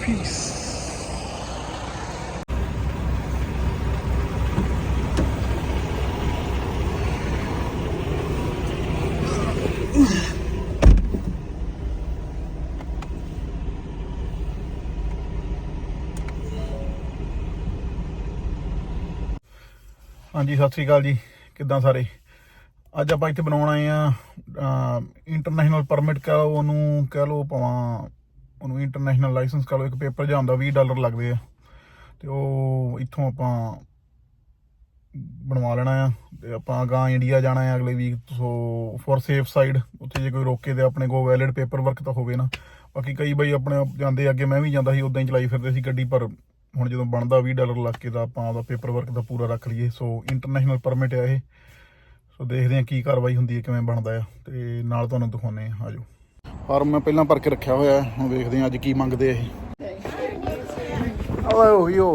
Peace. ਹਾਂਜੀ ਸਤਿ ਸ਼੍ਰੀ ਅਕਾਲ ਜੀ, ਕਿੱਦਾਂ ਸਾਰੇ। ਅੱਜ ਆਪਾਂ ਇੱਥੇ ਬਣਾਉਣ ਆਏ ਆ ਇੰਟਰਨੈਸ਼ਨਲ ਪਰਮਿਟ ਕਹ ਲਓ ਉਹਨੂੰ, ਕਹਿ ਲਓ ਭਾਵੇਂ ਉਹਨੂੰ ਇੰਟਰਨੈਸ਼ਨਲ ਲਾਇਸੈਂਸ ਕਹ ਲਓ। ਇੱਕ ਪੇਪਰ ਜਿਹਾ ਹੁੰਦਾ, $20 ਲੱਗਦੇ ਆ, ਤੇ ਉਹ ਇੱਥੋਂ ਆਪਾਂ ਬਣਵਾ ਲੈਣਾ ਆ। ਤੇ ਆਪਾਂ ਅਗਾਂਹ ਇੰਡੀਆ ਜਾਣਾ ਆ ਅਗਲੇ week. So for safe side, ਉੱਥੇ ਜੇ ਕੋਈ ਰੋਕੇ ਤੇ ਆਪਣੇ ਕੋਲ ਵੈਲਿਡ ਪੇਪਰ ਵਰਕ ਤਾਂ ਹੋਵੇ ਨਾ। ਬਾਕੀ ਕਈ ਬਾਈ ਆਪਣੇ ਆਪ ਜਾਂਦੇ, ਅੱਗੇ ਮੈਂ ਵੀ ਜਾਂਦਾ ਸੀ, ਉੱਦਾਂ ਹੀ ਚਲਾਈ ਫਿਰਦੇ ਸੀ ਗੱਡੀ। ਪਰ ਹੁਣ ਜਦੋਂ ਬਣਦਾ $20 ਲੱਗ ਕੇ ਤਾਂ ਆਪਾਂ ਉਹਦਾ ਪੇਪਰ ਵਰਕ ਦਾ ਪੂਰਾ ਰੱਖ ਲਈਏ। ਸੋ ਇੰਟਰਨੈਸ਼ਨਲ ਪਰਮਿਟ ਆ ਇਹ। ਸੋ ਦੇਖਦੇ ਹਾਂ ਕੀ ਕਾਰਵਾਈ ਹੁੰਦੀ ਹੈ, ਕਿਵੇਂ ਬਣਦਾ ਆ, ਤੇ ਨਾਲ ਤੁਹਾਨੂੰ ਦਿਖਾਉਂਦੇ ਹਾਂ। ਆਜੋ। ਫਾਰਮ ਮੈਂ ਪਹਿਲਾਂ ਭਰ ਕੇ ਰੱਖਿਆ ਹੋਇਆ, ਹੁਣ ਵੇਖਦੇ ਹਾਂ ਅੱਜ ਕੀ ਮੰਗਦੇ ਆ ਇਹ। Hello, you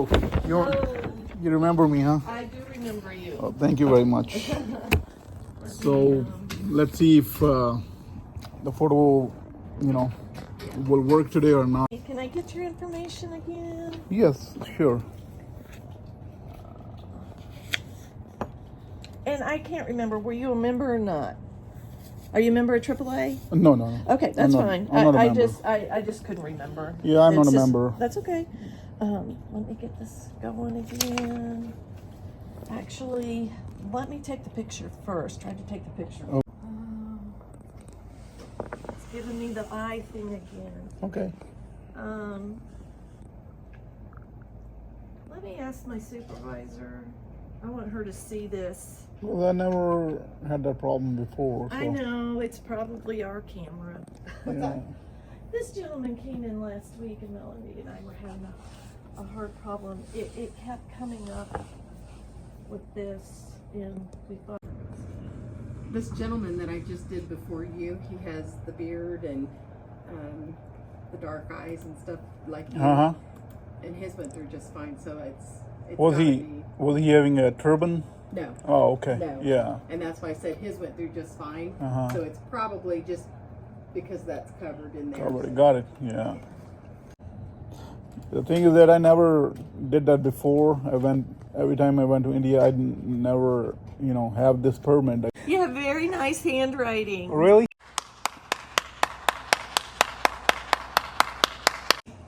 remember me, huh? I do remember you. Oh, thank you very much. So let's see if the photo, will work today or not. Can I get your information again? Yes, sure. And I can't remember, were you a member or not? Are you a member of AAA? No. Okay, that's fine. I'm not a member. I just couldn't remember. Yeah, I'm not a member. That's okay. Let me get this going again. Actually, let me take the picture first. Try to take the picture. Oh. It's giving me the eye thing again. Okay. Let me ask my supervisor. I want her to see this. Well, I never had that problem before. So. I know, it's probably our camera. Yeah. This gentleman came in last week and Melanie and I were having a hard problem. It kept coming up with this, and we thought... This gentleman that I just did before you, he has the beard and the dark eyes and stuff like you. And his went through just fine, so it's Was he having a turban? No. Oh, okay. No. Yeah. And that's why I said his went through just fine. So it's probably just because that's covered in there. Covered. Got it. Yeah. The thing is that I never did that before. Every time I went to India, I never, have this permit. You have very nice handwriting. Really?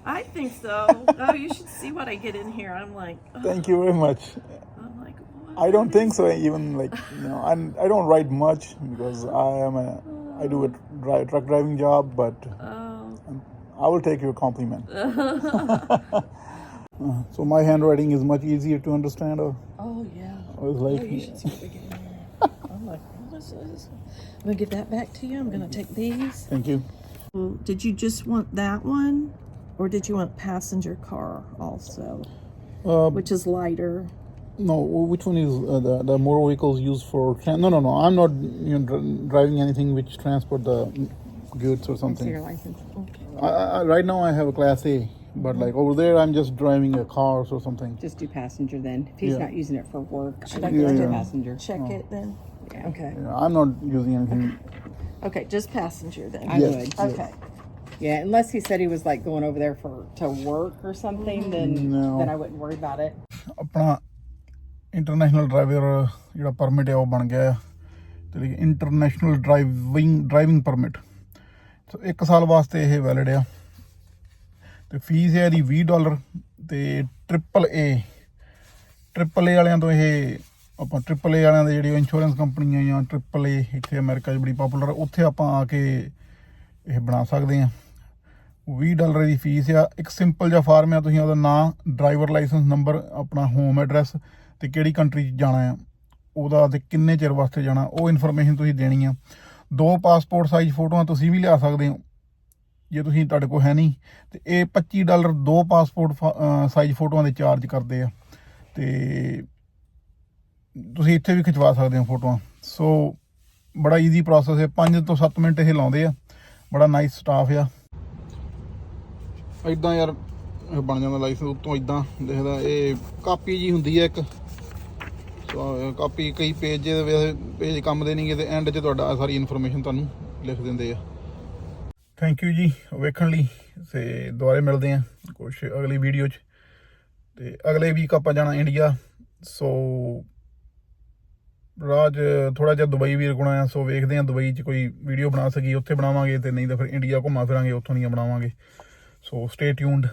I think so. Oh, you should see what I get in here. I'm like... Oh. Thank you very much. I'm like, what? I don't think so. Even I don't write much because I do a truck driving job, but I will take your compliment. So my handwriting is much easier to understand, or? Oh yeah. I was like, you should see what I get in here. I'm like, what is this? I'm gonna get that back to you. I'm gonna take these. Thank you. Did you just want that one, or did you want passenger car also, which is lighter? No, which one is the motor vehicles used for? No. I'm not driving anything which transport the goods or something. Your license. Okay. Right now I have a Class A, but like over there I'm just driving a car or something. Just do passenger then. If he's not using it for work, Should I do do passenger. Check it then. Yeah. Okay. Yeah, I'm not using anything. Okay, just passenger then. I Yes. would. Okay. Yeah, unless he said he was like going over there to work or something, then I wouldn't worry about it. ਆਪਣਾ international driver ਜਿਹੜਾ permit ਹੈ ਉਹ ਬਣ ਗਿਆ ਆ, ਤੇ international driving permit. ਸੋ 1 ਸਾਲ ਵਾਸਤੇ ਇਹ ਵੈਲਿਡ ਆ, ਤੇ ਫੀਸ ਹੈ ਇਹਦੀ $20। ਤੇ AAA ਵਾਲਿਆਂ ਤੋਂ ਇਹ ਆਪਾਂ AAA ਵਾਲਿਆਂ ਦੇ ਜਿਹੜੀ ਇੰਸ਼ੋਰੈਂਸ ਕੰਪਨੀਆਂ ਜਾਂ AAA ਇੱਥੇ ਅਮਰੀਕਾ 'ਚ ਬੜੀ ਪਾਪੂਲਰ, ਉੱਥੇ ਆਪਾਂ ਆ ਕੇ ਇਹ ਬਣਾ ਸਕਦੇ ਹਾਂ। $20 ਦੀ ਫੀਸ ਆ। ਇੱਕ ਸਿੰਪਲ ਜਿਹਾ ਫਾਰਮ ਆ, ਤੁਸੀਂ ਉਹਦਾ ਨਾਂ, ਡਰਾਈਵਰ ਲਾਇਸੈਂਸ ਨੰਬਰ, ਆਪਣਾ ਹੋਮ ਐਡਰੈਸ, ਤੇ ਕਿਹੜੀ ਕੰਟਰੀ 'ਚ ਜਾਣਾ ਆ ਉਹਦਾ, ਤੇ ਕਿੰਨੇ ਚਿਰ ਵਾਸਤੇ ਜਾਣਾ, ਉਹ ਇਨਫੋਰਮੇਸ਼ਨ ਤੁਸੀਂ ਦੇਣੀ ਆ। 2 ਪਾਸਪੋਰਟ ਸਾਈਜ਼ ਫੋਟੋਆਂ ਤੁਸੀਂ ਵੀ ਲਿਆ ਸਕਦੇ ਹੋ ਜੇ ਤੁਸੀਂ ਤੁਹਾਡੇ ਕੋਲ ਹੈ ਨਹੀਂ, ਤੇ ਇਹ $25 2 ਪਾਸਪੋਰਟ ਸਾਈਜ਼ ਫੋਟੋਆਂ ਦੇ ਚਾਰਜ ਕਰਦੇ ਆ, ਤੇ ਤੁਸੀਂ ਇੱਥੇ ਵੀ ਖਿਚਵਾ ਸਕਦੇ ਹੋ ਫੋਟੋਆਂ। ਸੋ ਬੜਾ ਈਜ਼ੀ ਪ੍ਰੋਸੈਸ ਹੈ, 5 ਤੋਂ 7 ਮਿੰਟ ਇਹ ਲਾਉਂਦੇ ਆ, ਬੜਾ ਨਾਈਸ ਸਟਾਫ ਆ। ਇੱਦਾਂ ਯਾਰ ਬਣ ਜਾਂਦਾ ਲਾਇਸੈਂਸ, ਉੱਤੋਂ ਇੱਦਾਂ ਦਿਖਦਾ। ਇਹ ਕਾਪੀ ਜੀ ਹੁੰਦੀ ਹੈ ਇੱਕ, ਕਾਪੀ ਕਈ ਪੇਜ ਕੰਮ ਦੇ ਨਹੀਂਗੇ, ਤੇ ਐਂਡ 'ਚ ਤੁਹਾਡਾ ਸਾਰੀ ਇਨਫੋਰਮੇਸ਼ਨ ਤੁਹਾਨੂੰ ਲਿਖ ਦਿੰਦੇ ਆ। ਥੈਂਕ ਯੂ ਜੀ ਵੇਖਣ ਲਈ, ਤੇ ਦੁਬਾਰੇ ਮਿਲਦੇ ਆ। ਕੁਛ ਅਗਲੀ ਵੀਡੀਓ 'ਚ। ਤੇ ਅਗਲੇ ਵੀਕ ਆਪਾਂ ਜਾਣਾ ਇੰਡੀਆ। ਸੋ ਰਾਹ 'ਚ ਥੋੜ੍ਹਾ ਜਿਹਾ ਦੁਬਈ ਵੀ ਰੁਕਣਾ ਆ। ਸੋ ਵੇਖਦੇ ਹਾਂ ਦੁਬਈ 'ਚ ਕੋਈ ਵੀਡੀਓ ਬਣਾ ਸਕੀਏ ਉੱਥੇ ਬਣਾਵਾਂਗੇ, ਤੇ ਨਹੀਂ ਤਾਂ ਫਿਰ ਇੰਡੀਆ ਘੁੰਮਾ ਫਿਰਾਂਗੇ ਉੱਥੋਂ ਦੀਆਂ ਬਣਾਵਾਂਗੇ। ਸੋ ਸਟੇ ਟਿਊਨਡ।